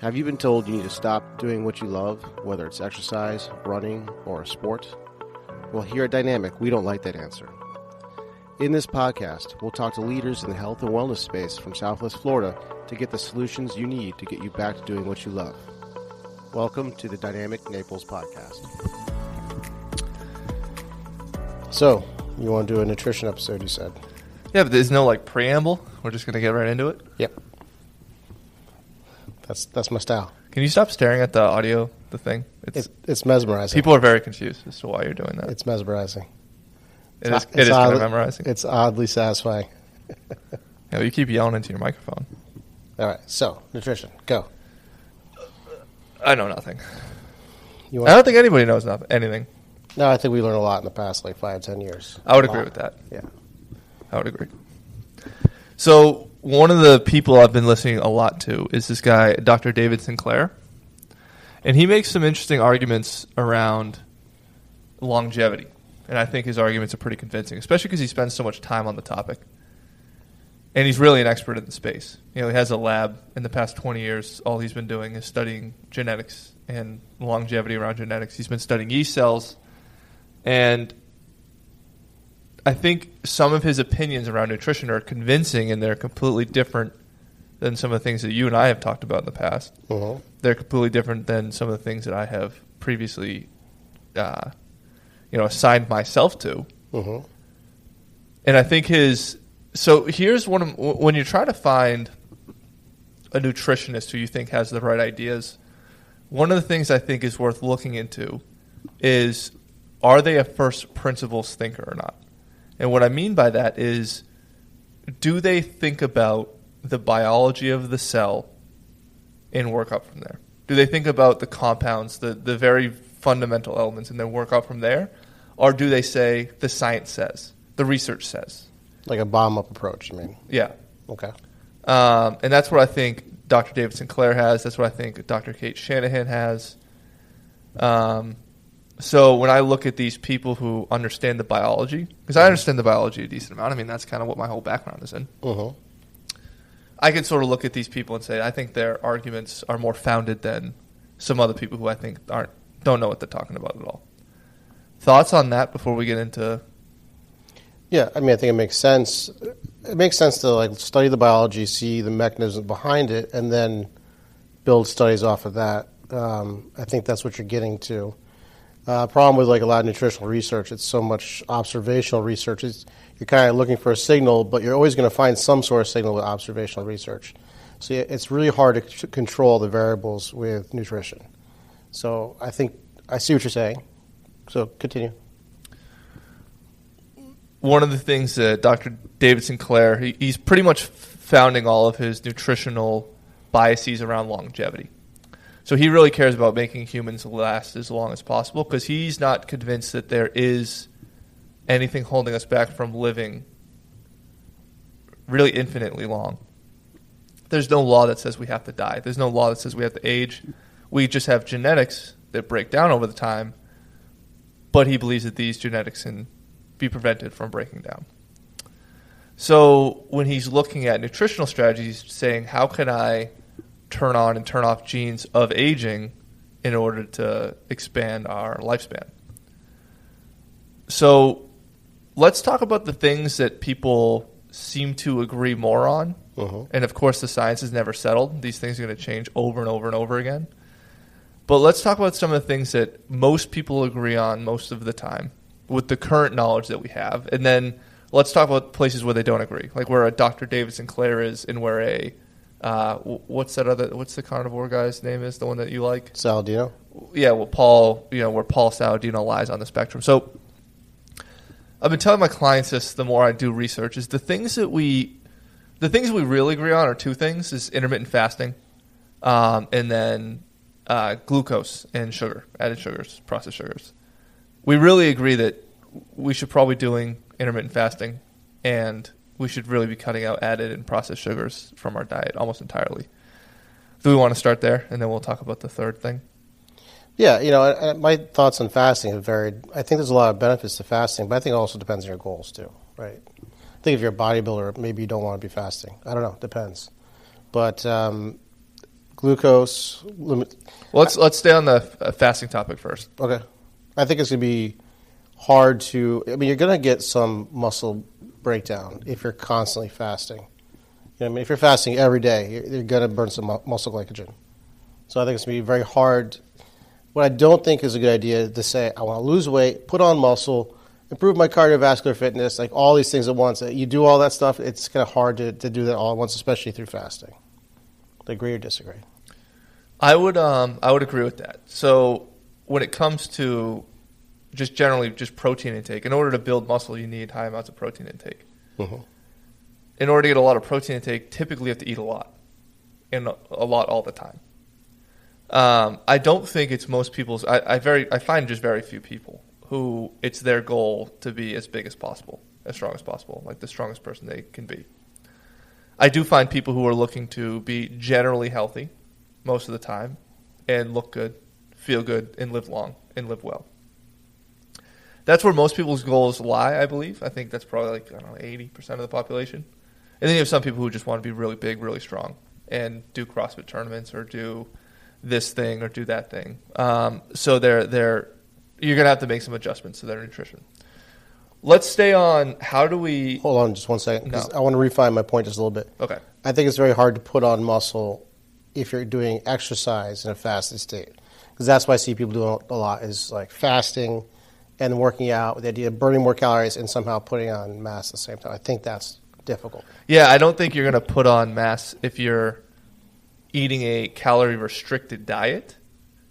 Have you been told you need to stop doing what you love, whether it's exercise, running, or a sport? Well, here at Dynamic, we don't like that answer. In this podcast, we'll talk to leaders in the health and wellness space from Southwest Florida to get the solutions you need to get you back to doing what you love. Welcome to the Dynamic Naples Podcast. So, you want to do a nutrition episode, you said? Yeah, but there's no preamble. We're just going to get right into it. Yep. That's my style. Can you stop staring at the audio, the thing? It's mesmerizing. People are very confused as to why you're doing that. It's mesmerizing. It is kind of memorizing. It's oddly satisfying. Yeah, you keep yelling into your microphone. All right, so nutrition, go. I know nothing. I don't think anybody knows anything. No, I think we learned a lot in the past 5 10 years. I would agree with that. Yeah, I would agree. So one of the people I've been listening a lot to is this guy, Dr. David Sinclair, and he makes some interesting arguments around longevity. And I think his arguments are pretty convincing, especially because he spends so much time on the topic. And he's really an expert in the space. He has a lab. In the past 20 years, all he's been doing is studying genetics and longevity around genetics. He's been studying yeast cells. And I think some of his opinions around nutrition are convincing, and they're completely different than some of the things that you and I have talked about in the past. Uh-huh. They're completely different than some of the things that I have previously assigned myself to. Uh-huh. And I think so here's when you're trying to find a nutritionist who you think has the right ideas, one of the things I think is worth looking into is, are they a first principles thinker or not? And what I mean by that is, do they think about the biology of the cell and work up from there? Do they think about the compounds, the very fundamental elements, and then work up from there? Or do they say the science says, the research says? Like a bottom-up approach, you mean? Yeah. Okay. And that's what I think Dr. David Sinclair has. That's what I think Dr. Kate Shanahan has. So when I look at these people who understand the biology, because I understand the biology a decent amount. I mean, that's kind of what my whole background is in. Uh-huh. I can sort of look at these people and say, I think their arguments are more founded than some other people who I think don't know what they're talking about at all. Thoughts on that before we get into? Yeah, I mean, I think it makes sense. It makes sense to study the biology, see the mechanism behind it, and then build studies off of that. I think that's what you're getting to. Problem with a lot of nutritional research, it's so much observational research. You're kind of looking for a signal, but you're always going to find some sort of signal with observational research. So it's really hard to control the variables with nutrition. So I think I see what you're saying. So continue. One of the things that Dr. David Sinclair, he's pretty much founding all of his nutritional biases around longevity. So he really cares about making humans last as long as possible, because he's not convinced that there is anything holding us back from living really infinitely long. There's no law that says we have to die. There's no law that says we have to age. We just have genetics that break down over the time, but he believes that these genetics can be prevented from breaking down. So when he's looking at nutritional strategies, he's saying, how can I turn on and turn off genes of aging in order to expand our lifespan? So let's talk about the things that people seem to agree more on. Uh-huh. And of course, the science is never settled. These things are going to change over and over and over again. But let's talk about some of the things that most people agree on most of the time with the current knowledge that we have. And then let's talk about places where they don't agree, like where a Dr. David Sinclair is and where a what's the carnivore guy's name is, the one that you like? Saladino? Yeah, well, Paul, where Paul Saladino lies on the spectrum. So I've been telling my clients this the more I do research, is the things we really agree on are two things, is intermittent fasting, and then glucose and sugar, added sugars, processed sugars. We really agree that we should probably be doing intermittent fasting, and we should really be cutting out added and processed sugars from our diet almost entirely. Do we want to start there, and then we'll talk about the third thing? Yeah, my thoughts on fasting have varied. I think there's a lot of benefits to fasting, but I think it also depends on your goals too, right? I think if you're a bodybuilder, maybe you don't want to be fasting. I don't know, depends. But glucose. Let's stay on the fasting topic first. Okay. I think it's going to be hard to, you're going to get some muscle breakdown if you're constantly fasting. If you're fasting every day, you're going to burn some muscle glycogen. So I think it's going to be very hard. What I don't think is a good idea to say, I want to lose weight, put on muscle, improve my cardiovascular fitness, like all these things at once. You do all that stuff, it's kind of hard to do that all at once, especially through fasting. Agree or disagree? I would agree with that. So when it comes to just generally just protein intake, in order to build muscle, you need high amounts of protein intake. Mm-hmm. In order to get a lot of protein intake, typically you have to eat a lot, and a lot all the time. I don't think it's most people's. I find just very few people who it's their goal to be as big as possible, as strong as possible, like the strongest person they can be. I do find people who are looking to be generally healthy most of the time and look good, feel good, and live long and live well. That's where most people's goals lie, I believe. I think that's probably 80% of the population. And then you have some people who just want to be really big, really strong, and do CrossFit tournaments or do this thing or do that thing. So you're going to have to make some adjustments to their nutrition. Let's stay on how do we... Hold on just one second, because I want to refine my point just a little bit. Okay. I think it's very hard to put on muscle if you're doing exercise in a fasted state. Because that's what I see people doing a lot is like fasting and working out with the idea of burning more calories and somehow putting on mass at the same time. I think that's difficult. Yeah, I don't think you're going to put on mass if you're eating a calorie-restricted diet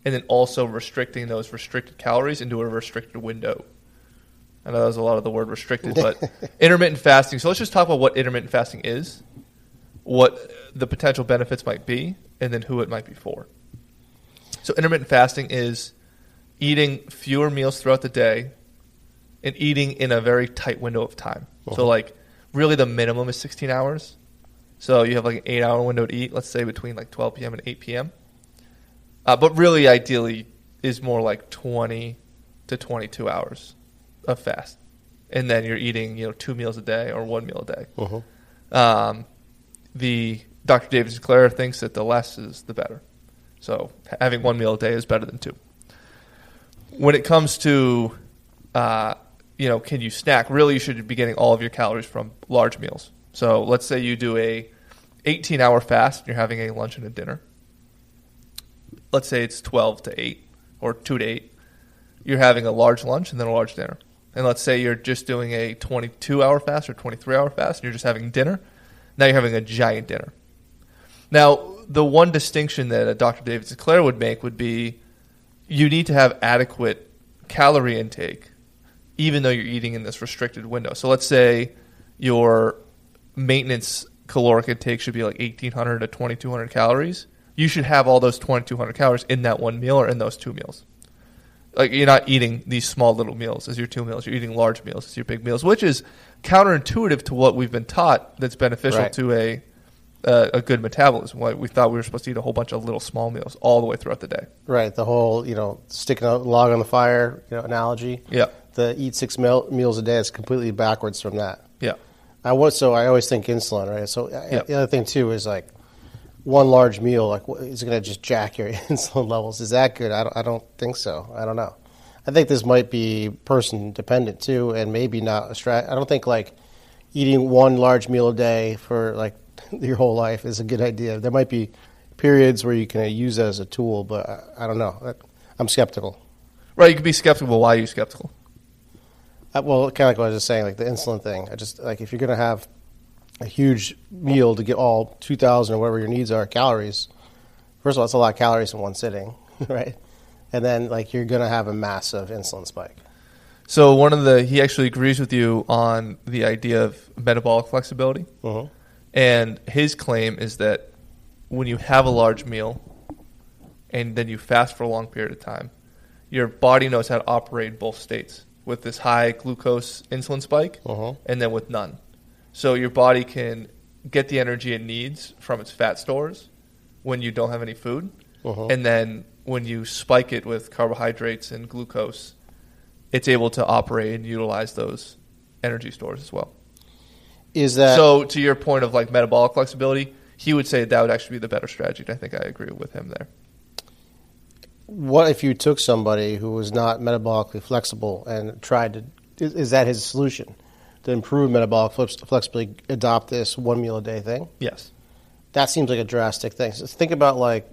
and then also restricting those restricted calories into a restricted window. I know that was a lot of the word restricted, but intermittent fasting. So let's just talk about what intermittent fasting is, what the potential benefits might be, and then who it might be for. So intermittent fasting is eating fewer meals throughout the day and eating in a very tight window of time. Uh-huh. So really the minimum is 16 hours. So you have an 8-hour window to eat, let's say between 12 p.m. and 8 p.m. But really ideally is more like 20 to 22 hours of fast. And then you're eating 2 meals a day or 1 meal a day. Uh-huh. The Dr. David Sinclair thinks that the less is the better. So having 1 meal a day is better than 2. When it comes to, can you snack? Really, you should be getting all of your calories from large meals. So let's say you do a 18-hour fast. You're having a lunch and a dinner. Let's say it's 12 to 8 or 2 to 8. You're having a large lunch and then a large dinner. And let's say you're just doing a 22-hour fast or 23-hour fast and you're just having dinner. Now you're having a giant dinner. Now, the one distinction that Dr. David Sinclair would make would be you need to have adequate calorie intake even though you're eating in this restricted window. So let's say your maintenance caloric intake should be 1,800 to 2,200 calories. You should have all those 2,200 calories in that 1 meal or in those 2 meals. You're not eating these small little meals as your 2 meals. You're eating large meals as your big meals, which is counterintuitive to what we've been taught that's beneficial to a good metabolism. We thought we were supposed to eat a whole bunch of little small meals all the way throughout the day. Right. The whole, sticking a log on the fire analogy. Yeah. The eat 6 meals a day is completely backwards from that. Yeah. I always think insulin, right? So the other thing, too, is one large meal, is it going to just jack your insulin levels? Is that good? I don't think so. I don't know. I think this might be person dependent too, and maybe not a strat. I don't think eating one large meal a day for your whole life is a good idea. There might be periods where you can use that as a tool, but I don't know. I'm skeptical. Right, you could be skeptical. Why are you skeptical? Well, kind of like what I was just saying, the insulin thing. I just if you're going to have a huge meal to get all 2,000 or whatever your needs are calories. First of all, that's a lot of calories in one sitting, right? And then you're going to have a massive insulin spike. So he actually agrees with you on the idea of metabolic flexibility. Uh-huh. And his claim is that when you have a large meal and then you fast for a long period of time, your body knows how to operate in both states with this high glucose insulin spike and then with none. So your body can get the energy it needs from its fat stores when you don't have any food. And then when you spike it with carbohydrates and glucose, it's able to operate and utilize those energy stores as well. Is that so? To your point of metabolic flexibility, he would say that would actually be the better strategy. And I think I agree with him there. What if you took somebody who was not metabolically flexible and tried to, is that his solution? To improve metabolic flexibility, adopt this 1 meal a day thing? Yes. That seems like a drastic thing. So think about like,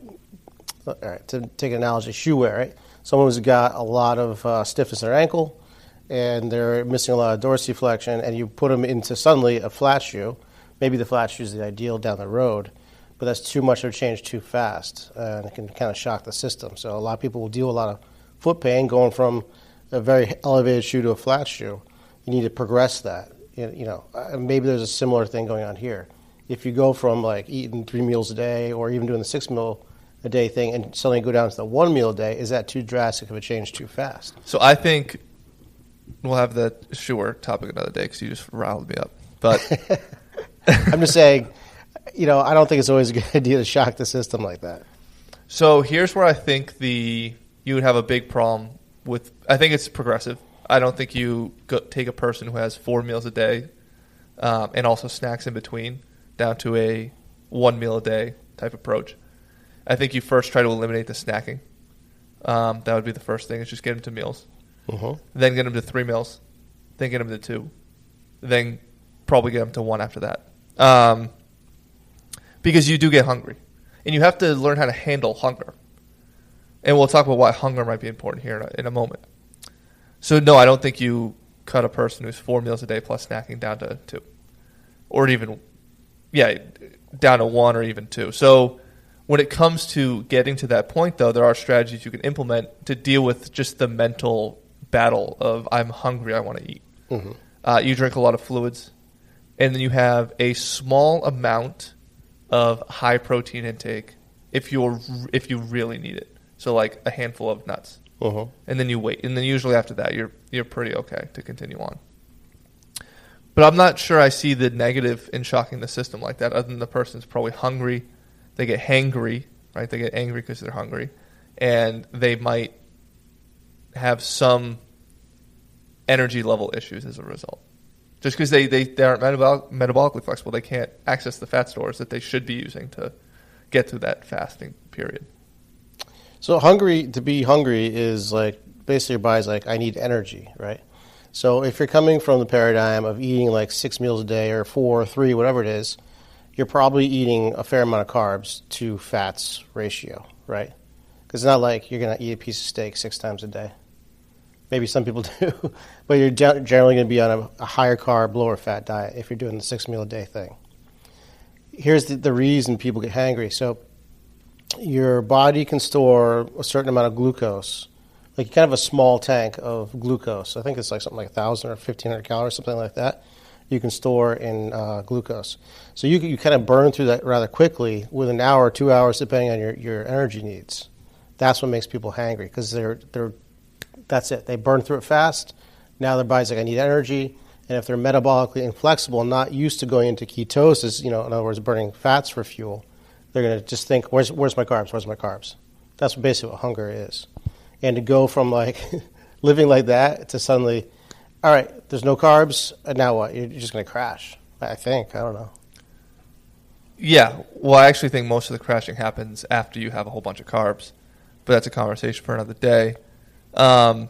all right, to take an analogy, shoe wear, right? Someone who's got a lot of stiffness in their ankle and they're missing a lot of dorsiflexion, and you put them into suddenly a flat shoe. Maybe the flat shoe is the ideal down the road, but that's too much of a change too fast, and it can kind of shock the system. So a lot of people will deal with a lot of foot pain going from a very elevated shoe to a flat shoe. You need to progress that. Maybe there's a similar thing going on here. If you go from like eating 3 meals a day or even doing the 6 meal a day thing and suddenly go down to the 1 meal a day, is that too drastic of a change too fast? So I think we'll have that topic another day because you just riled me up. But I'm just saying, I don't think it's always a good idea to shock the system like that. So here's where I think you would have a big problem with. I think it's progressive. I don't think you take a person who has 4 meals a day and also snacks in between down to a 1 meal a day type approach. I think you first try to eliminate the snacking. That would be the first thing, is just get them to meals. Uh-huh. Then get them to 3 meals. Then get them to 2. Then probably get them to 1 after that. Because you do get hungry. And you have to learn how to handle hunger. And we'll talk about why hunger might be important here in a moment. So, no, I don't think you cut a person who's 4 meals a day plus snacking down to 2. Or even, down to 1 or even 2. So when it comes to getting to that point, though, there are strategies you can implement to deal with just the mental battle of I'm hungry, I want to eat. Mm-hmm. You drink a lot of fluids, and then you have a small amount of high protein intake if you really need it. So like a handful of nuts. Uh-huh. And then you wait. And then usually after that, you're pretty okay to continue on. But I'm not sure I see the negative in shocking the system like that, other than the person's probably hungry. They get hangry, right? They get angry because they're hungry. And they might have some energy level issues as a result. Just because they aren't metabolically flexible. They can't access the fat stores that they should be using to get through that fasting period. So to be hungry is like, basically your body's like, I need energy, right? So if you're coming from the paradigm of eating like 6 meals a day or 4 or 3, whatever it is, you're probably eating a fair amount of carbs to fats ratio, right? Because it's not like you're going to eat a piece of steak 6 times a day. Maybe some people do, but you're generally going to be on a higher carb, lower fat diet if you're doing the 6 meal a day thing. Here's the reason people get hangry. So your body can store a certain amount of glucose, like kind of a small tank of glucose. I think it's like something like 1,000 or 1,500 calories, something like that. You can store in glucose. So you kind of burn through that rather quickly with an hour or 2 hours, depending on your energy needs. That's what makes people hangry, because that's it. They burn through it fast. Now their body's like, I need energy. And if they're metabolically inflexible, not used to going into ketosis, in other words, burning fats for fuel, they're going to just think, where's my carbs? Where's my carbs? That's basically what hunger is. And to go from like living like that to suddenly, all right, there's no carbs, and now what? You're just going to crash, I think. I don't know. Yeah. Well, I actually think most of the crashing happens after you have a whole bunch of carbs, but that's a conversation for another day. I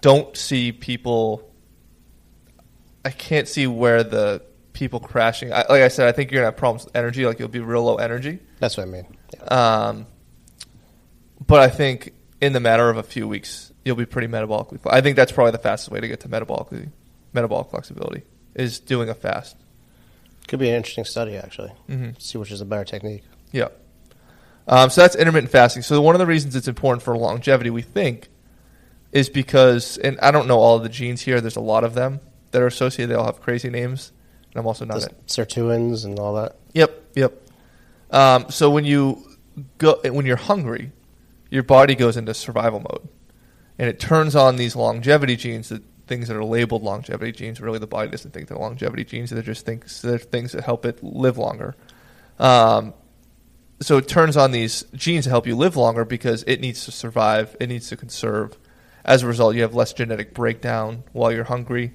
don't see people. I can't see where the people crashing. Like I said, I think you're gonna have problems with energy. Like you'll be real low energy. That's what I mean. Yeah. But I think in the matter of a few weeks, you'll be pretty metabolically. I think that's probably the fastest way to get to metabolic flexibility is doing a fast. Could be an interesting study, actually. Mm-hmm. See which is a better technique. Yeah. So that's intermittent fasting. So one of the reasons it's important for longevity, we think, is because, and I don't know all of the genes here. There's a lot of them that are associated. They all have crazy names. And I'm also not sirtuins and all that. Yep. So when you're hungry, your body goes into survival mode, and it turns on these longevity genes, things that are labeled longevity genes. Really, the body doesn't think they're longevity genes. They just think they're things that help it live longer. So it turns on these genes to help you live longer because it needs to survive. It needs to conserve. As a result, you have less genetic breakdown while you're hungry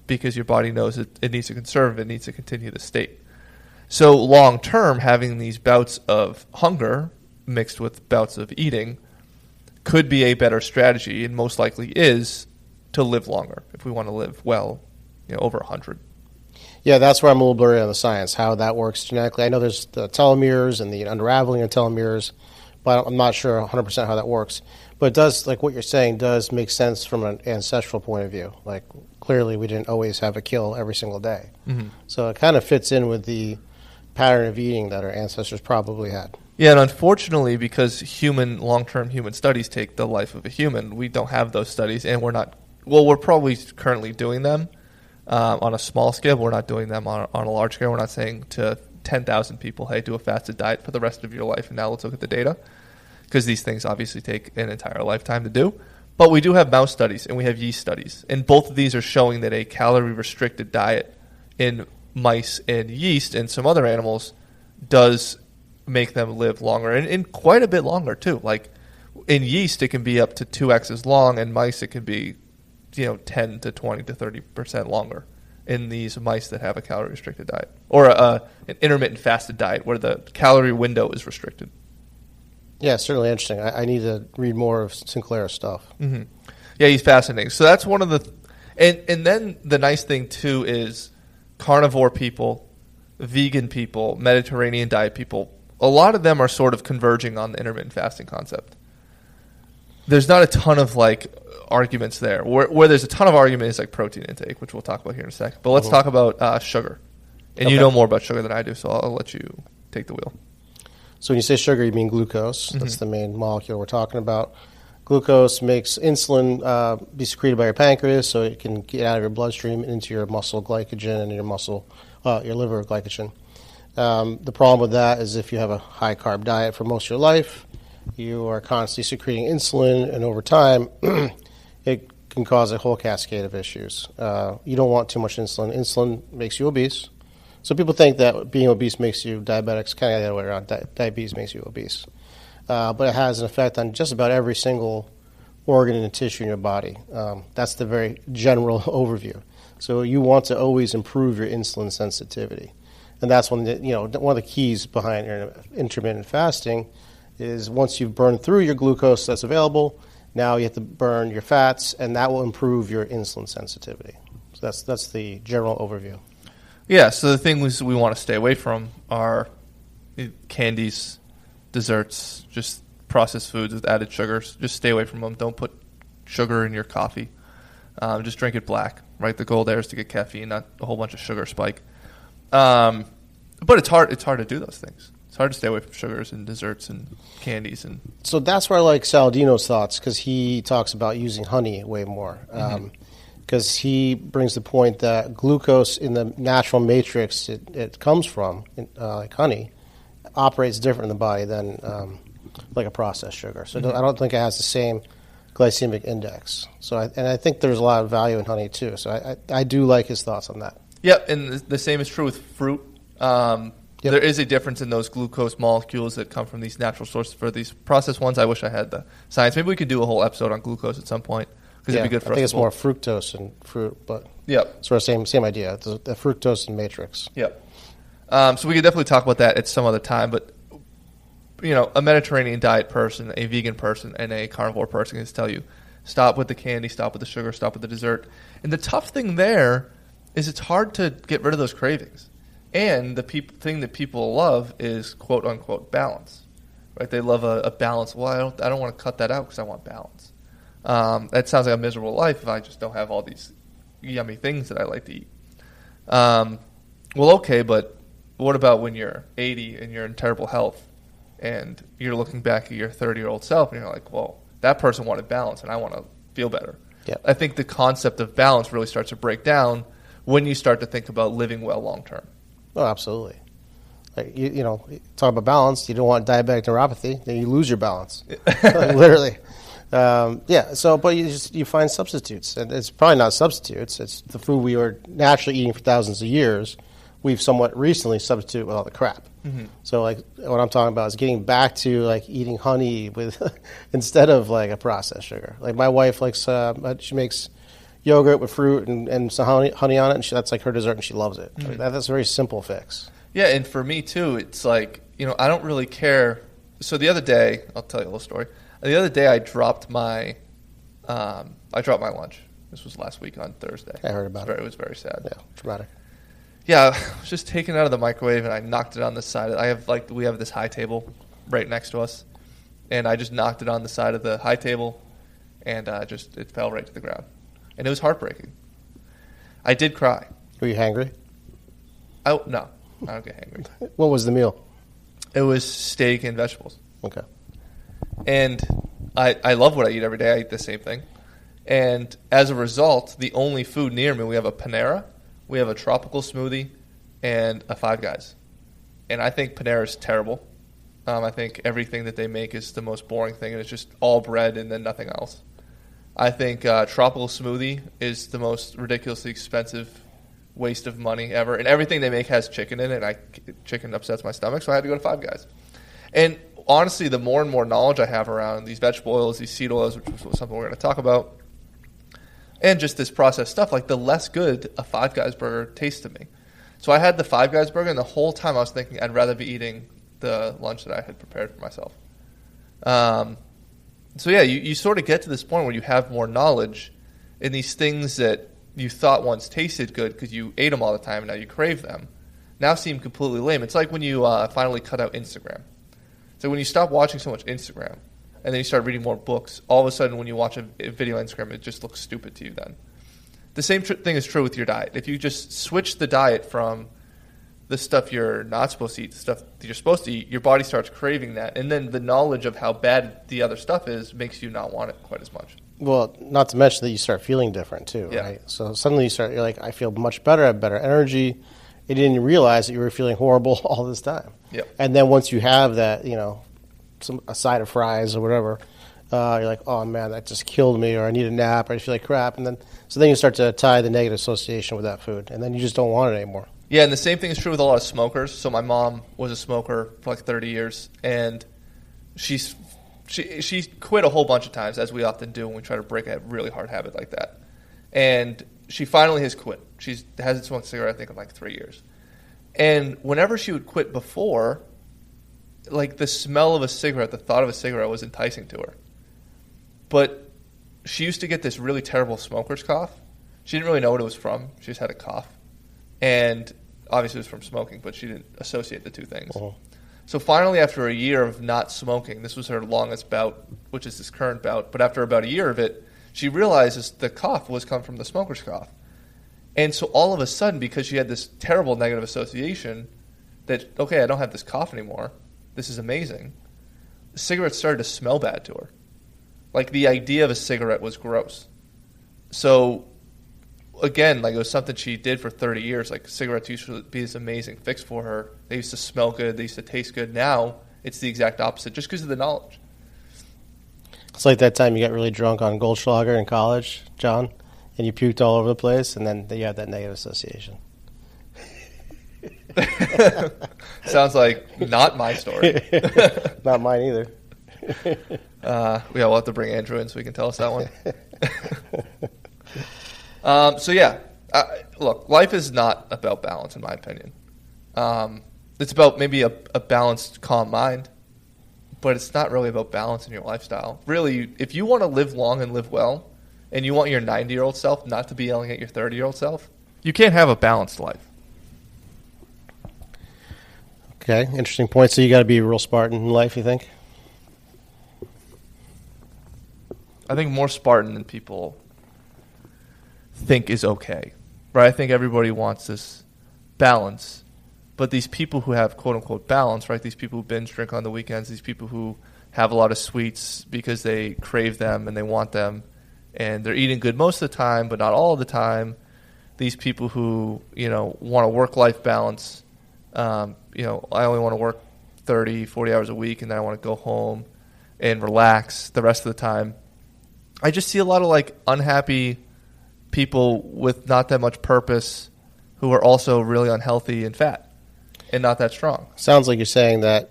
because your body knows it needs to conserve. It needs to continue the state. So long term, having these bouts of hunger mixed with bouts of eating could be a better strategy, and most likely is, to live longer if we want to live well, over 100. Yeah, that's where I'm a little blurry on the science, how that works genetically. I know there's the telomeres and the unraveling of telomeres, but I'm not sure 100% how that works. But it does, like what you're saying, does make sense from an ancestral point of view. Like, clearly we didn't always have a kill every single day. Mm-hmm. So it kind of fits in with the pattern of eating that our ancestors probably had. Yeah, and unfortunately, because long-term human studies take the life of a human, we don't have those studies, and we're probably currently doing them on a small scale, but we're not doing them on a large scale. We're not saying to 10,000 people, hey, do a fasted diet for the rest of your life, and now let's look at the data, because these things obviously take an entire lifetime to do. But we do have mouse studies, and we have yeast studies, and both of these are showing that a calorie-restricted diet in mice and yeast and some other animals does make them live longer, and quite a bit longer too. Like in yeast, it can be up to 2x as long, and mice it can be 10 to 20 to 30% longer in these mice that have a calorie-restricted diet, or an intermittent fasted diet where the calorie window is restricted. Yeah, certainly interesting. I need to read more of Sinclair's stuff. Mm-hmm. Yeah, he's fascinating. So that's one of the and then the nice thing too is carnivore people, vegan people, Mediterranean diet people, a lot of them are sort of converging on the intermittent fasting concept. There's not a ton of arguments there. Where there's a ton of argument is like protein intake, which we'll talk about here in a second. But let's talk about sugar. And you know more about sugar than I do, so I'll let you take the wheel. So when you say sugar, you mean glucose. Mm-hmm. That's the main molecule we're talking about. Glucose makes insulin be secreted by your pancreas, so it can get out of your bloodstream into your muscle glycogen and your liver glycogen. The problem with that is if you have a high-carb diet for most of your life, you are constantly secreting insulin, and over time, it can cause a whole cascade of issues. You don't want too much insulin. Insulin makes you obese. So people think that being obese makes you diabetic. It's kind of the other way around. Diabetes makes you obese. But it has an effect on just about every single organ and tissue in your body. That's the very general overview. So you want to always improve your insulin sensitivity. And that's one of the keys behind intermittent fasting is once you've burned through your glucose that's available, now you have to burn your fats, and that will improve your insulin sensitivity. So that's the general overview. Yeah, so the things we want to stay away from are candies, desserts, just processed foods with added sugars. Just stay away from them. Don't put sugar in your coffee. Just drink it black, right? The goal there is to get caffeine, not a whole bunch of sugar spike. But it's hard to do those things. It's hard to stay away from sugars and desserts and candies. So that's where I like Saladino's thoughts, because he talks about using honey way more. Because he brings the point that glucose in the natural matrix it comes from, like honey, operates different in the body than like a processed sugar. So I don't think it has the same glycemic index. So I think there's a lot of value in honey too. So I do like his thoughts on that. Yep, and the same is true with fruit. There is a difference in those glucose molecules that come from these natural sources. For these processed ones, I wish I had the science. Maybe we could do a whole episode on glucose at some point. It'd be good for I think it's more fructose and fruit, but sort of same idea. The fructose and matrix. Yep. So we could definitely talk about that at some other time. But a Mediterranean diet person, a vegan person, and a carnivore person can tell you, stop with the candy, stop with the sugar, stop with the dessert. And the tough thing there is it's hard to get rid of those cravings. And the thing that people love is quote unquote balance, right? They love a balance. Well, I don't want to cut that out because I want balance. That sounds like a miserable life if I just don't have all these yummy things that I like to eat. Well, okay, but what about when you're 80 and you're in terrible health and you're looking back at your 30-year-old self and you're like, well, that person wanted balance and I want to feel better. Yep. I think the concept of balance really starts to break down when you start to think about living well long term. Oh, absolutely. Like you talk about balance. You don't want diabetic neuropathy, then you lose your balance, literally. But you find substitutes, and it's probably not substitutes. It's the food we were naturally eating for thousands of years. We've somewhat recently substituted with all the crap. Mm-hmm. So what I'm talking about is getting back to eating honey with instead of a processed sugar. Like my wife likes, she makes yogurt with fruit and some honey on it, and that's her dessert, and she loves it. Mm-hmm. That's a very simple fix. Yeah, and for me too, it's like, I don't really care. So the other day, I'll tell you a little story. The other day I dropped my lunch. This was last week on Thursday. I heard about it. It was very sad. Yeah, traumatic. Yeah, I was just taking it out of the microwave and I knocked it on the side. We have this high table right next to us, and I just knocked it on the side of the high table, and it fell right to the ground, and it was heartbreaking. I did cry. Were you hangry? Oh no, I don't get hangry. What was the meal? It was steak and vegetables. Okay. And I love what I eat every day. I eat the same thing. And as a result, the only food near me, we have a Panera, we have a tropical smoothie, and a Five Guys. And I think Panera is terrible. I think everything that they make is the most boring thing, and it's just all bread and then nothing else. I think tropical smoothie is the most ridiculously expensive waste of money ever. And everything they make has chicken in it, and chicken upsets my stomach, so I had to go to Five Guys. And honestly, the more and more knowledge I have around these vegetable oils, these seed oils, which is something we're going to talk about, and just this processed stuff, like the less good a Five Guys burger tastes to me. So I had the Five Guys burger, and the whole time I was thinking I'd rather be eating the lunch that I had prepared for myself. So yeah, you sort of get to this point where you have more knowledge, and these things that you thought once tasted good because you ate them all the time and now you crave them, now seem completely lame. It's like when you finally cut out Instagram. So when you stop watching so much Instagram, and then you start reading more books, all of a sudden when you watch a video on Instagram, it just looks stupid to you then. The same thing is true with your diet. If you just switch the diet from the stuff you're not supposed to eat, the stuff that you're supposed to eat, your body starts craving that. And then the knowledge of how bad the other stuff is makes you not want it quite as much. Well, not to mention that you start feeling different too, right? So suddenly you're like, I feel much better, I have better energy. You didn't realize that you were feeling horrible all this time. Yep. And then once you have that, a side of fries or whatever, you're like, oh man, that just killed me, or I need a nap, or I feel like crap. And then you start to tie the negative association with that food, and then you just don't want it anymore. Yeah, and the same thing is true with a lot of smokers. So my mom was a smoker for like 30 years, and she quit a whole bunch of times, as we often do when we try to break a really hard habit like that. And she finally has quit. She hasn't smoked a cigarette, I think, in like 3 years. And whenever she would quit before, like the smell of a cigarette, the thought of a cigarette was enticing to her. But she used to get this really terrible smoker's cough. She didn't really know what it was from. She just had a cough. And obviously it was from smoking, but she didn't associate the two things. Uh-huh. So finally, after a year of not smoking, this was her longest bout, which is this current bout, but after about a year of it, she realizes the cough was come from the smoker's cough. And so all of a sudden, because she had this terrible negative association that, okay, I don't have this cough anymore, this is amazing, cigarettes started to smell bad to her. Like the idea of a cigarette was gross. So again, like it was something she did for 30 years. Like cigarettes used to be this amazing fix for her. They used to smell good. They used to taste good. Now it's the exact opposite just because of the knowledge. It's like that time you got really drunk on Goldschlager in college, John, and you puked all over the place, and then you have that negative association. Sounds like not my story. Not mine either. We'll have to bring Andrew in so he can tell us that one. Look, life is not about balance, in my opinion. It's about maybe a balanced, calm mind, but it's not really about balance in your lifestyle. Really, if you want to live long and live well, and you want your 90-year-old self not to be yelling at your 30-year-old self, you can't have a balanced life. Okay, interesting point. So you got to be a real Spartan in life, you think? I think more Spartan than people think is okay, right? I think everybody wants this balance, but these people who have quote-unquote balance, right, these people who binge drink on the weekends, these people who have a lot of sweets because they crave them and they want them, and they're eating good most of the time but not all of the time, these people who, want a work-life balance, I only want to work 30, 40 hours a week, and then I want to go home and relax the rest of the time. I just see a lot of unhappy people with not that much purpose who are also really unhealthy and fat and not that strong. Sounds like you're saying that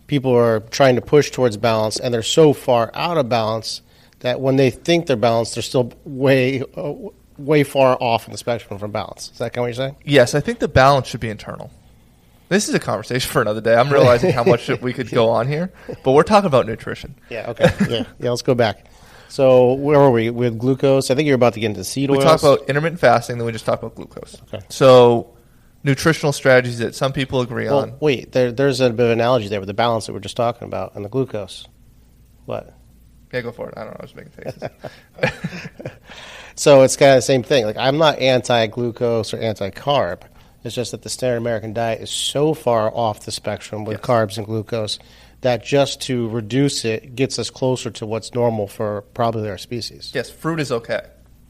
people are trying to push towards balance, and they're so far out of balance that when they think they're balanced, they're still way far off in the spectrum from balance. Is that kind of what you're saying? Yes, I think the balance should be internal. This is a conversation for another day. I'm realizing how much we could go on here, but we're talking about nutrition. Yeah, okay. Yeah, let's go back. So where were we with glucose? I think you're about to get into seed oils. We talked about intermittent fasting, then we just talked about glucose. Okay. So nutritional strategies that some people agree on. Wait, there's a bit of analogy there with the balance that we're just talking about and the glucose. What? Yeah, go for it. I don't know. I was making faces. So it's kind of the same thing. Like, I'm not anti-glucose or anti-carb. It's just that the standard American diet is so far off the spectrum with carbs and glucose that just to reduce it gets us closer to what's normal for probably our species. Yes, fruit is okay.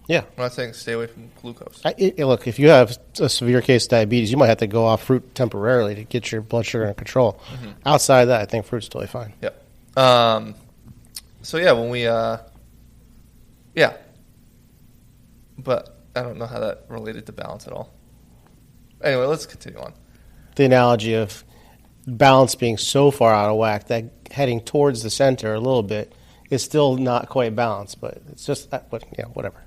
Yeah. I'm not saying stay away from glucose. Look, if you have a severe case of diabetes, you might have to go off fruit temporarily to get your blood sugar in control. Mm-hmm. Outside of that, I think fruit's totally fine. Yep. So, yeah, when we but I don't know how that related to balance at all. Anyway, let's continue on. The analogy of balance being so far out of whack that heading towards the center a little bit is still not quite balanced, but it's just, whatever.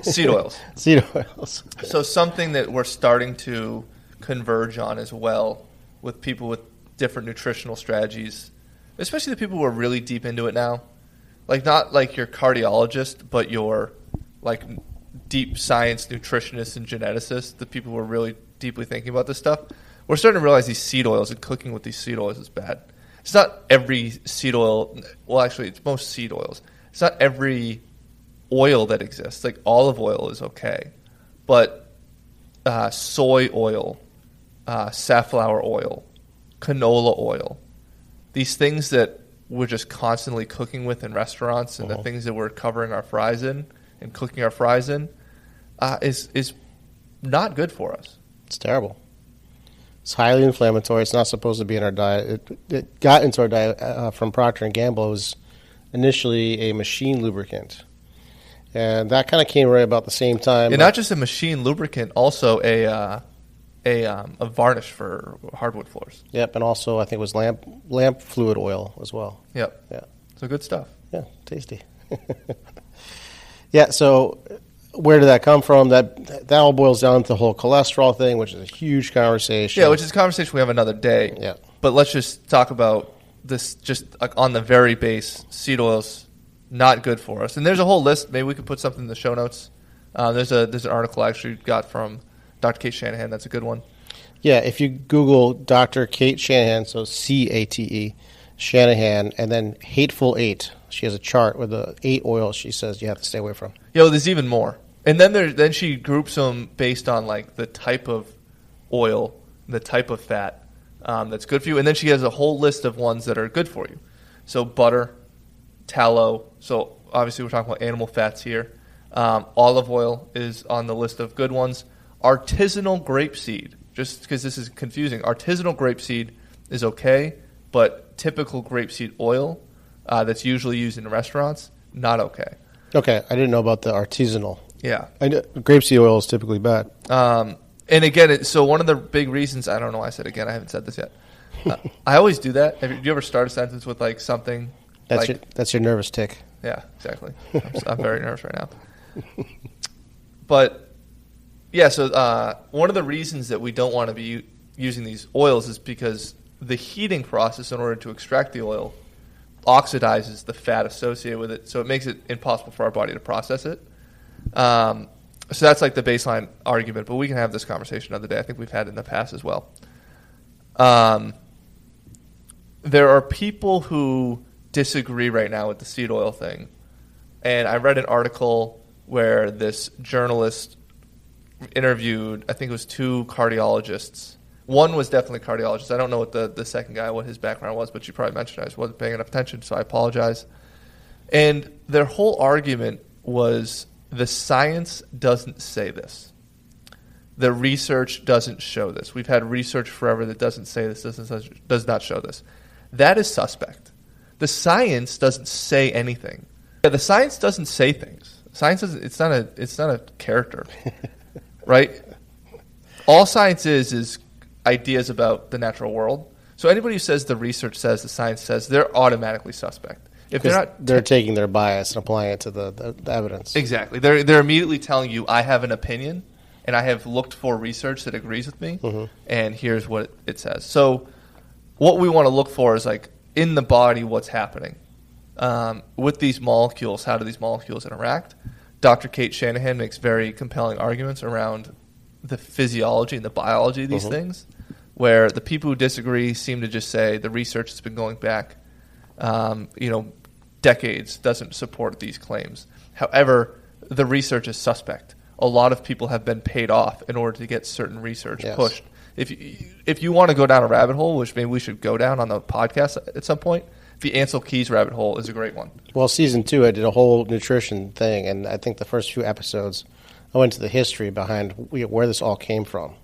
Seed oils. Seed oils. So something that we're starting to converge on as well with people with different nutritional strategies, especially the people who are really deep into it now. Like, not like your cardiologist, but your, like, deep science nutritionists and geneticists, the people who are really deeply thinking about this stuff. We're starting to realize these seed oils and cooking with these seed oils is bad. It's not every seed oil. Well, actually, it's most seed oils. It's not every oil that exists. Like, olive oil is okay. But soy oil, safflower oil, canola oil, these things that we're just constantly cooking with in restaurants and the things that we're covering our fries in and cooking our fries in is not good for us. It's terrible. It's highly inflammatory. It's not supposed to be in our diet. It got into our diet from Procter & Gamble. It was initially a machine lubricant. And that kind of came right about the same time. And not just a machine lubricant, also a varnish for hardwood floors. Yep, and also I think it was lamp fluid oil as well. Yep. Yeah. So good stuff. Yeah, tasty. Yeah, so where did that come from? That all boils down to the whole cholesterol thing, which is a huge conversation. Yeah, which is a conversation we have another day. Yeah. But let's just talk about this just on the very base. Seed oils, not good for us. And there's a whole list. Maybe we could put something in the show notes. There's an article I actually got from Dr. Kate Shanahan. That's a good one. Yeah, if you Google Dr. Kate Shanahan, so C-A-T-E, Shanahan, and then Hateful Eight. She has a chart with the 8 oils she says you have to stay away from. Yo, there's even more. And then she groups them based on like the type of oil, the type of fat that's good for you. And then she has a whole list of ones that are good for you. So butter, tallow. So obviously we're talking about animal fats here. Olive oil is on the list of good ones. Artisanal grapeseed, just because this is confusing. Artisanal grapeseed is okay, but typical grapeseed oil that's usually used in restaurants, not okay. Okay, I didn't know about the artisanal. Yeah. Grapeseed oil is typically bad. And again, so one of the big reasons, I don't know why I said again, I haven't said this yet. I always do that. Do you ever start a sentence with like something? That's your nervous tick. Yeah, exactly. I'm very nervous right now. But, yeah, so one of the reasons that we don't want to be using these oils is because the heating process in order to extract the oil oxidizes the fat associated with it, so it makes it impossible for our body to process it. So that's like the baseline argument, but we can have this conversation another day. I think we've had it in the past as well. There are people who disagree right now with the seed oil thing, and I read an article where this journalist interviewed, I think it was 2 cardiologists. One was definitely a cardiologist. I don't know what the second guy, what his background was, but you probably mentioned it. I just wasn't paying enough attention, so I apologize. And their whole argument was the science doesn't say this. The research doesn't show this. We've had research forever that doesn't say this, does not show this. That is suspect. The science doesn't say anything. Yeah, the science doesn't say things. Science doesn't. It's not a character, right? All science is ideas about the natural world. So anybody who says the research says, the science says, they're automatically suspect. If they're taking their bias and applying it to the evidence. Exactly. They're immediately telling you, I have an opinion, and I have looked for research that agrees with me, and here's what it says. So what we want to look for is like in the body, what's happening with these molecules. How do these molecules interact? Dr. Kate Shanahan makes very compelling arguments around the physiology and the biology of these things, where the people who disagree seem to just say the research that's been going back, decades doesn't support these claims. However, the research is suspect. A lot of people have been paid off in order to get certain research pushed. If you want to go down a rabbit hole, which maybe we should go down on the podcast at some point, the Ansel Keys rabbit hole is a great one. Well, season 2, I did a whole nutrition thing, and I think the first few episodes, I went to the history behind where this all came from.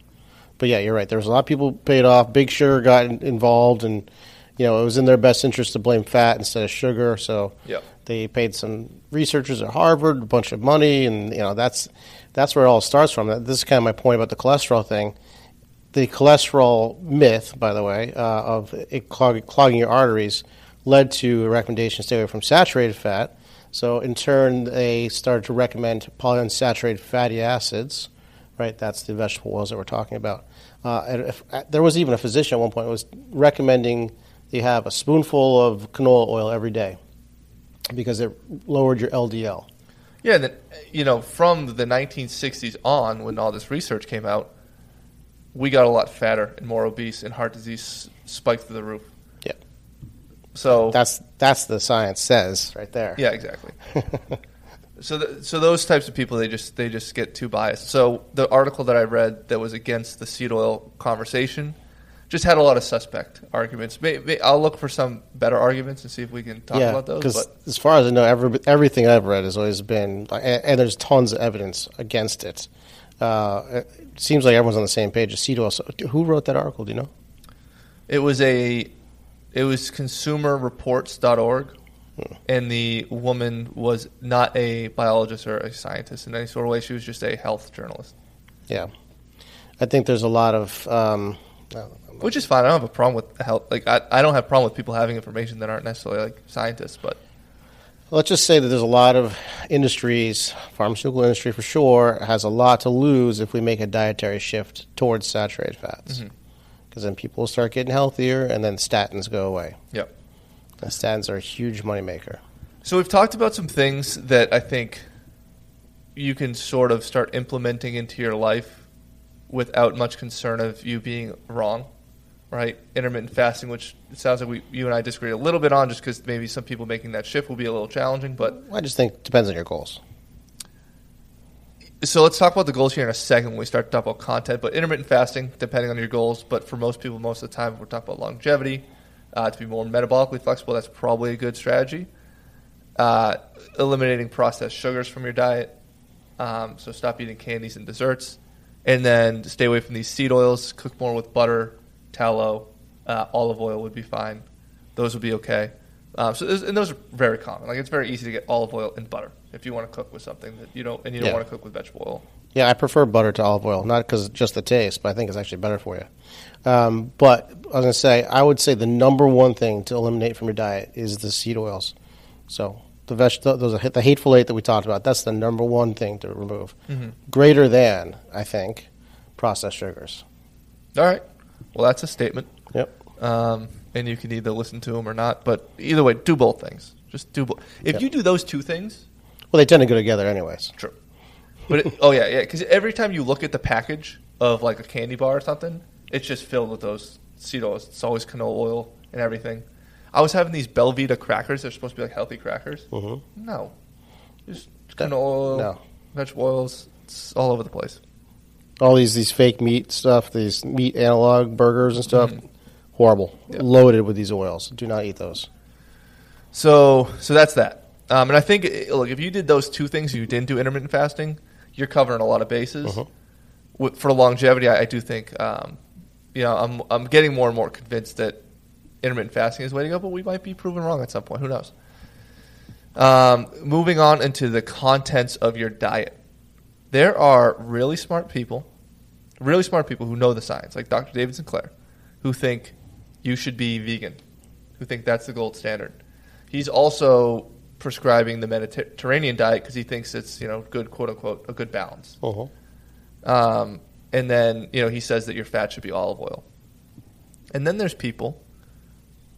But yeah, you're right. There was a lot of people paid off. Big Sugar got involved, and it was in their best interest to blame fat instead of sugar. So they paid some researchers at Harvard a bunch of money, and that's where it all starts from. This is kind of my point about the cholesterol thing. The cholesterol myth, by the way, of it clogging your arteries led to a recommendation to stay away from saturated fat. So in turn, they started to recommend polyunsaturated fatty acids. Right, that's the vegetable oils that we're talking about. And there was even a physician at one point who was recommending you have a spoonful of canola oil every day because it lowered your LDL. Yeah, and then, from the 1960s on, when all this research came out, we got a lot fatter and more obese, and heart disease spiked through the roof. Yeah. So that's the science says right there. Yeah, exactly. So those types of people, they just get too biased. So the article that I read that was against the seed oil conversation just had a lot of suspect arguments. Maybe I'll look for some better arguments and see if we can talk about those. Because as far as I know, everything I've read has always been, and there's tons of evidence against it. It seems like everyone's on the same page as seed oil. So who wrote that article? Do you know? It was consumerreports.org. And the woman was not a biologist or a scientist in any sort of way. She was just a health journalist. Yeah. I think there's a lot of... which is fine. I don't have a problem with health. Like, I don't have a problem with people having information that aren't necessarily like scientists, but... Let's just say that there's a lot of industries, pharmaceutical industry for sure, has a lot to lose if we make a dietary shift towards saturated fats. Because then people will start getting healthier, and then statins go away. Yep. And statins are a huge moneymaker. So we've talked about some things that I think you can sort of start implementing into your life without much concern of you being wrong, right? Intermittent fasting, which it sounds like you and I disagree a little bit on, just because maybe some people making that shift will be a little challenging. But I just think it depends on your goals. So let's talk about the goals here in a second when we start to talk about content. But intermittent fasting, depending on your goals, but for most people, most of the time, we're talking about longevity. To be more metabolically flexible, that's probably a good strategy. Eliminating processed sugars from your diet. So stop eating candies and desserts. And then stay away from these seed oils. Cook more with butter, tallow, olive oil would be fine. Those would be okay. And those are very common. Like, it's very easy to get olive oil and butter if you want to cook with something that you don't want to cook with vegetable oil. Yeah, I prefer butter to olive oil, not because just the taste, but I think it's actually better for you. But I was going to say, I would say the number one thing to eliminate from your diet is the seed oils. So the hateful eight that we talked about, that's the number one thing to remove. Greater than, I think, processed sugars. All right. Well, that's a statement. Yep. And you can either listen to them or not. But either way, do both things. Just do both. If you do those two things... Well, they tend to go together anyways. True. But because every time you look at the package of like a candy bar or something, it's just filled with those seed oils. It's always canola oil and everything. I was having these Belvita crackers. They're supposed to be like healthy crackers. No. Just canola oil, vegetable oils. It's all over the place. All these fake meat stuff, these meat analog burgers and stuff, horrible. Yep. Loaded with these oils. Do not eat those. So that's that. And I think, look, if you did those two things and you didn't do intermittent fasting, you're covering a lot of bases. For longevity, I do think, I'm getting more and more convinced that intermittent fasting is the way to go, but we might be proven wrong at some point. Who knows? Moving on into the contents of your diet. There are really smart people who know the science, like Dr. David Sinclair, who think you should be vegan, who think that's the gold standard. He's also prescribing the Mediterranean diet because he thinks it's, good, quote unquote, a good balance. And then, he says that your fat should be olive oil. And then there's people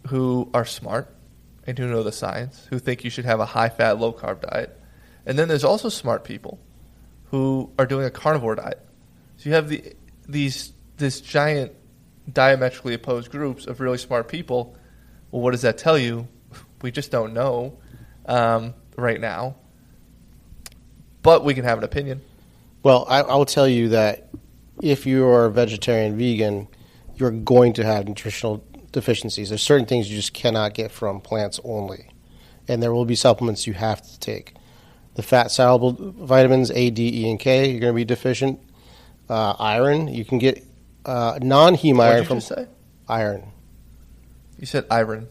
who are smart and who know the science, who think you should have a high-fat, low-carb diet. And then there's also smart people who are doing a carnivore diet. So you have this giant diametrically opposed groups of really smart people. Well, what does that tell you? We just don't know right now. But we can have an opinion. Well, I will tell you that if you're a vegetarian, vegan, you're going to have nutritional deficiencies. There's certain things you just cannot get from plants only. And there will be supplements you have to take. The fat-soluble vitamins A, D, E, and K, you're going to be deficient. Iron, you can get non-heme iron from... What did you say? Iron. You said iron.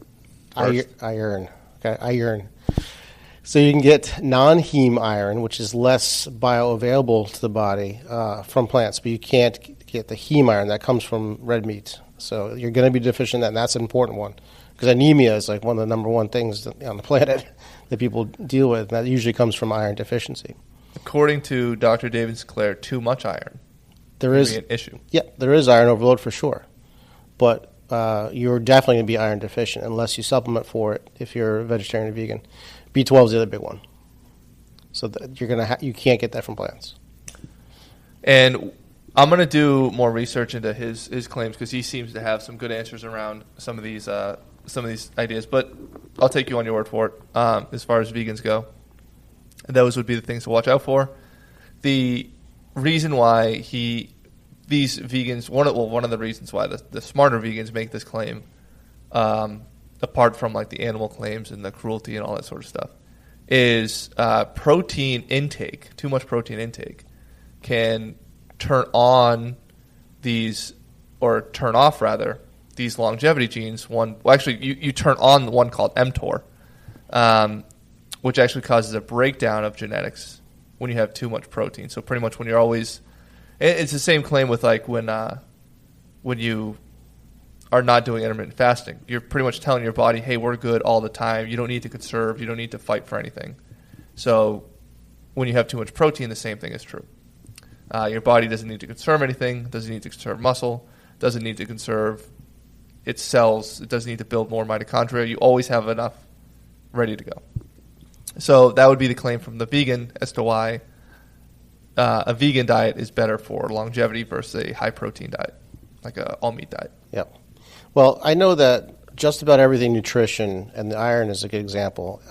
Iron. Okay, iron. So you can get non-heme iron, which is less bioavailable to the body from plants, but you can't get the heme iron that comes from red meat. So you're going to be deficient in that, and that's an important one. Because anemia is like one of the number one things on the planet that people deal with, and that usually comes from iron deficiency. According to Dr. David Sinclair, too much iron is an issue. Yeah, there is iron overload for sure. But you're definitely going to be iron deficient unless you supplement for it if you're a vegetarian or vegan. B12 is the other big one. So you can't get that from plants. And I'm going to do more research into his claims because he seems to have some good answers around some of these ideas. But I'll take you on your word for it as far as vegans go. Those would be the things to watch out for. The reason why these vegans, one of the reasons why the smarter vegans make this claim, apart from like the animal claims and the cruelty and all that sort of stuff, is protein intake. Too much protein intake can turn on these, or turn off rather, these longevity genes. You turn on one called mTOR, which actually causes a breakdown of genetics when you have too much protein. So pretty much when you're always, it's the same claim with like when you are not doing intermittent fasting. You're pretty much telling your body, hey, we're good all the time. You don't need to conserve. You don't need to fight for anything. So when you have too much protein, the same thing is true. Your body doesn't need to conserve anything, doesn't need to conserve muscle, doesn't need to conserve its cells, it doesn't need to build more mitochondria. You always have enough ready to go. So that would be the claim from the vegan as to why a vegan diet is better for longevity versus a high-protein diet, like an all-meat diet. Yep. Well, I know that just about everything nutrition, and the iron is a good example,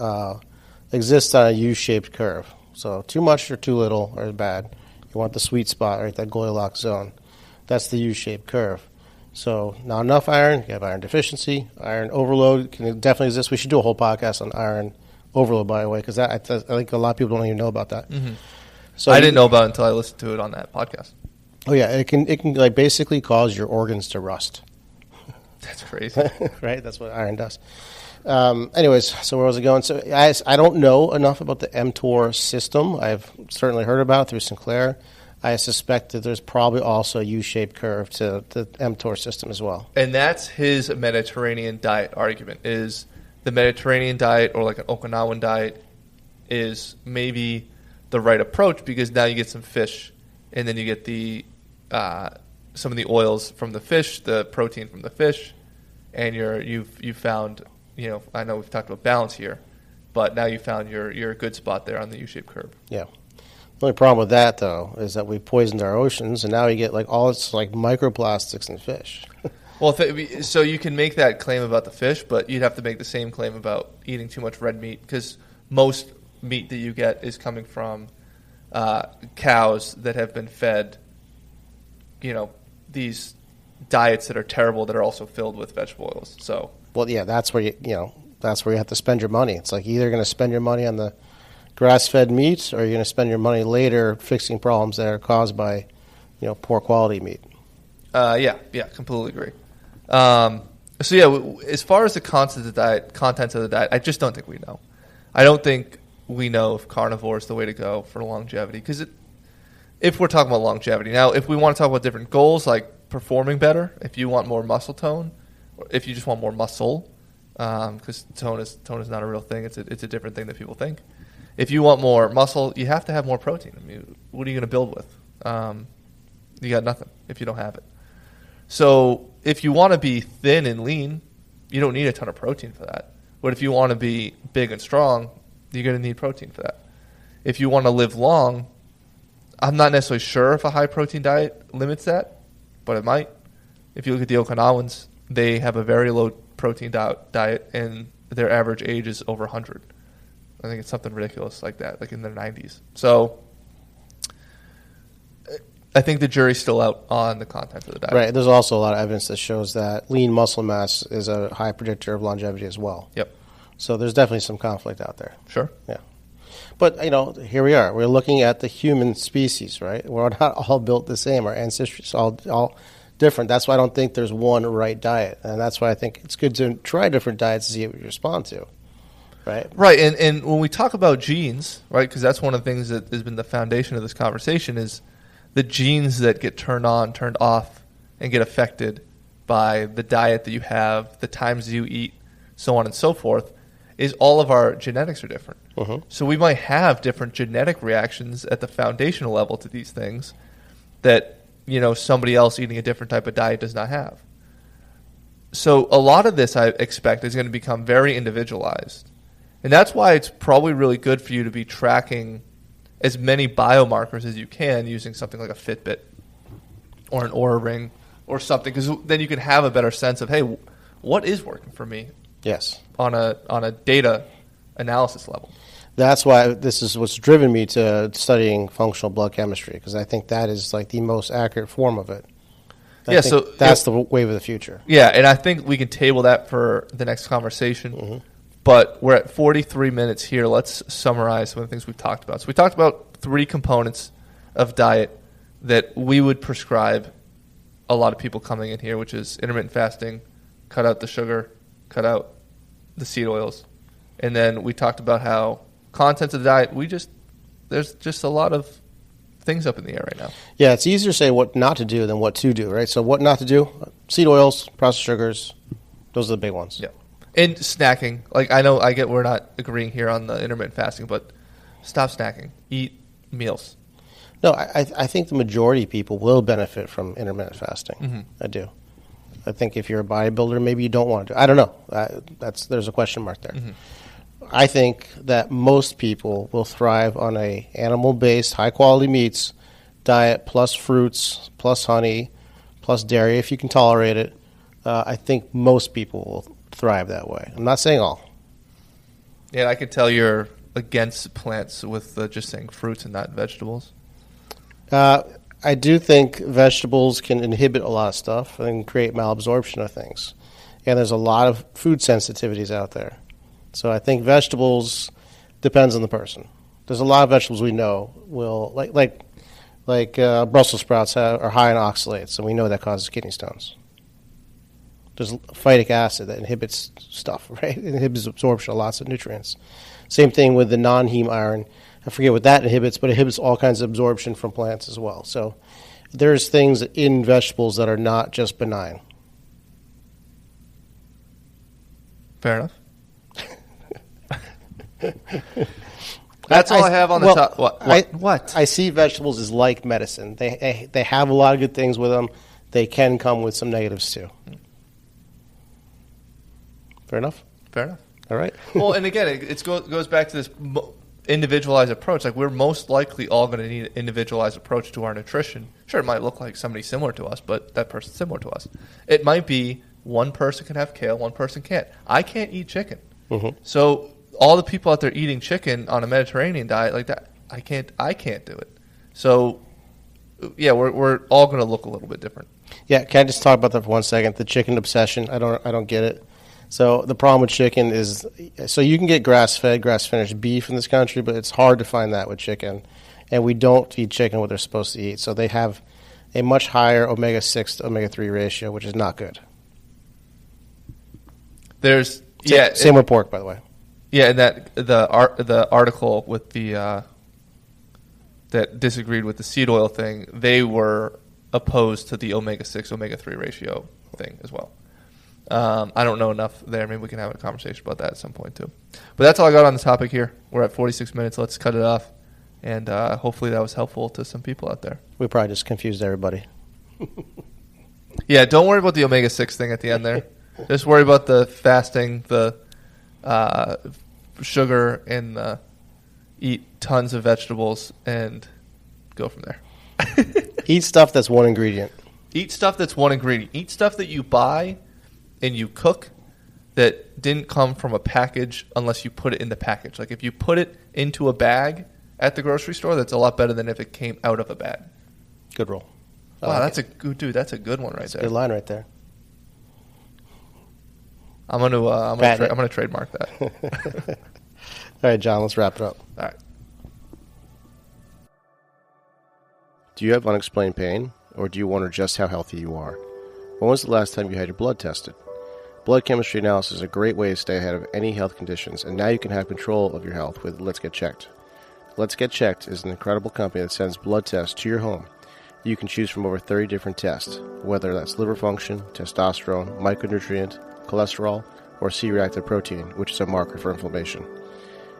exists on a U-shaped curve. So too much or too little are bad. You want the sweet spot, right, that Goldilocks zone. That's the U-shaped curve. So not enough iron, you have iron deficiency. Iron overload can definitely exist. We should do a whole podcast on iron overload, by the way, because I think a lot of people don't even know about that. Mm-hmm. So I didn't know about it until I listened to it on that podcast. Oh yeah, it can like basically cause your organs to rust. That's crazy. Right? That's what iron does. Anyways, so where was it going? So I don't know enough about the mTOR system. I've certainly heard about it through Sinclair. I suspect that there's probably also a U-shaped curve to the mTOR system as well. And that's his Mediterranean diet argument, is the Mediterranean diet or like an Okinawan diet is maybe the right approach because now you get some fish and then you get the some of the oils from the fish, the protein from the fish, and you've found, I know we've talked about balance here, but now you found your good spot there on the U-shaped curve. Yeah. The only problem with that, though, is that we poisoned our oceans, and now you get like all this like microplastics in fish. Well, so you can make that claim about the fish, but you'd have to make the same claim about eating too much red meat because most meat that you get is coming from cows that have been fed, these diets that are terrible that are also filled with vegetable oils. So, well, yeah, that's where you have to spend your money. It's like you're either going to spend your money on the grass-fed meat, or you're going to spend your money later fixing problems that are caused by, poor quality meat. Yeah, completely agree. So yeah, as far as the contents of the diet, I just don't think we know. I don't think we know if carnivore is the way to go for longevity. Because if we're talking about longevity, now if we want to talk about different goals like performing better, if you want more muscle tone, or if you just want more muscle, because tone is not a real thing. It's a different thing that people think. If you want more muscle, you have to have more protein. I mean, what are you going to build with? You got nothing if you don't have it. So if you want to be thin and lean, you don't need a ton of protein for that. But if you want to be big and strong, you're going to need protein for that. If you want to live long, I'm not necessarily sure if a high-protein diet limits that, but it might. If you look at the Okinawans, they have a very low-protein diet, and their average age is over 100. I think it's something ridiculous like that, like in their 90s. So I think the jury's still out on the content of the diet. Right. There's also a lot of evidence that shows that lean muscle mass is a high predictor of longevity as well. Yep. So there's definitely some conflict out there. Sure. Yeah. But, here we are. We're looking at the human species, right? We're not all built the same. Our ancestry is all different. That's why I don't think there's one right diet. And that's why I think it's good to try different diets to see what you respond to. Right. Right. And when we talk about genes, right, because that's one of the things that has been the foundation of this conversation is the genes that get turned on, turned off, and get affected by the diet that you have, the times you eat, so on and so forth, is all of our genetics are different. Uh-huh. So we might have different genetic reactions at the foundational level to these things that, somebody else eating a different type of diet does not have. So a lot of this I expect is going to become very individualized. And that's why it's probably really good for you to be tracking as many biomarkers as you can using something like a Fitbit or an Oura Ring or something, because then you can have a better sense of, hey, what is working for me? Yes. On a data analysis level. That's why this is what's driven me to studying functional blood chemistry, because I think that is like the most accurate form of it. I think that's the wave of the future. Yeah, and I think we can table that for the next conversation. Mm-hmm. But we're at 43 minutes here. Let's summarize some of the things we've talked about. So we talked about 3 components of diet that we would prescribe a lot of people coming in here, which is intermittent fasting, cut out the sugar, cut out the seed oils. And then we talked about how contents of the diet, there's just a lot of things up in the air right now. Yeah, it's easier to say what not to do than what to do, right? So what not to do, seed oils, processed sugars, those are the big ones. Yeah. And snacking. Like, I get we're not agreeing here on the intermittent fasting, but stop snacking. Eat meals. No, I think the majority of people will benefit from intermittent fasting. Mm-hmm. I do. I think if you're a bodybuilder, maybe you don't want to. I don't know. There's a question mark there. Mm-hmm. I think that most people will thrive on a animal-based, high-quality meats diet plus fruits, plus honey, plus dairy if you can tolerate it. I think most people will thrive that way. I'm not saying all. Yeah, I could tell you're against plants with just saying fruits and not vegetables. I do think vegetables can inhibit a lot of stuff and create malabsorption of things. And there's a lot of food sensitivities out there. So I think vegetables depends on the person. There's a lot of vegetables we know will, like Brussels sprouts are high in oxalates, and we know that causes kidney stones. There's phytic acid that inhibits stuff, right? It inhibits absorption of lots of nutrients. Same thing with the non-heme iron. I forget what that inhibits, but it inhibits all kinds of absorption from plants as well. So there's things in vegetables that are not just benign. Fair enough. That's all I have on the top. What? I see vegetables as like medicine. They have a lot of good things with them. They can come with some negatives too. Fair enough? Fair enough. All right. Well, and again, it goes back to this individualized approach. Like, we're most likely all going to need an individualized approach to our nutrition. Sure, it might look like somebody similar to us, but that person's similar to us. It might be one person can have kale, one person can't. I can't eat chicken. Mm-hmm. So all the people out there eating chicken on a Mediterranean diet like that, I can't do it. So, yeah, we're all going to look a little bit different. Yeah, can I just talk about that for 1 second? The chicken obsession, I don't get it. So the problem with chicken is, so you can get grass-fed, grass-finished beef in this country, but it's hard to find that with chicken. And we don't feed chicken what they're supposed to eat. So they have a much higher omega-6 to omega-3 ratio, which is not good. Same with pork, by the way. Yeah, and the article with the that disagreed with the seed oil thing, they were opposed to the omega-6, omega-3 ratio thing as well. I don't know enough there. Maybe we can have a conversation about that at some point too. But that's all I got on the topic here. We're at 46 minutes. Let's cut it off. And hopefully that was helpful to some people out there. We probably just confused everybody. Yeah, don't worry about the omega-6 thing at the end there. Just worry about the fasting, the sugar, and eat tons of vegetables and go from there. Eat stuff that's one ingredient. Eat stuff that's one ingredient. Eat stuff that you buy and you cook that didn't come from a package unless you put it in the package. Like if you put it into a bag at the grocery store, that's a lot better than if it came out of a bag. Good roll. Wow, that's a good one right there. Good line right there. I'm gonna trademark that. All right, John, let's wrap it up. All right. Do you have unexplained pain, or do you wonder just how healthy you are? When was the last time you had your blood tested? Blood chemistry analysis is a great way to stay ahead of any health conditions, and now you can have control of your health with Let's Get Checked. Let's Get Checked is an incredible company that sends blood tests to your home. You can choose from over 30 different tests, whether that's liver function, testosterone, micronutrient, cholesterol, or C-reactive protein, which is a marker for inflammation.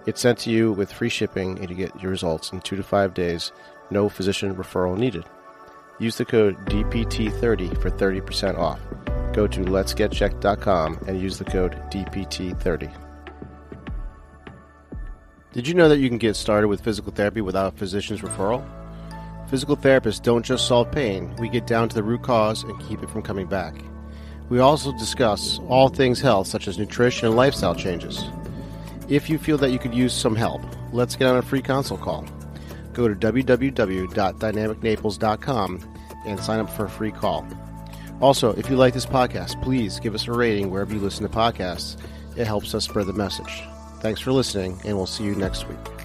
It's sent to you with free shipping, and you get your results in 2 to 5 days, no physician referral needed. Use the code DPT30 for 30% off. Go to letsgetchecked.com and use the code DPT30. Did you know that you can get started with physical therapy without a physician's referral? Physical therapists don't just solve pain, we get down to the root cause and keep it from coming back. We also discuss all things health, such as nutrition and lifestyle changes. If you feel that you could use some help, let's get on a free consult call. Go to www.dynamicnaples.com and sign up for a free call. Also, if you like this podcast, please give us a rating wherever you listen to podcasts. It helps us spread the message. Thanks for listening, and we'll see you next week.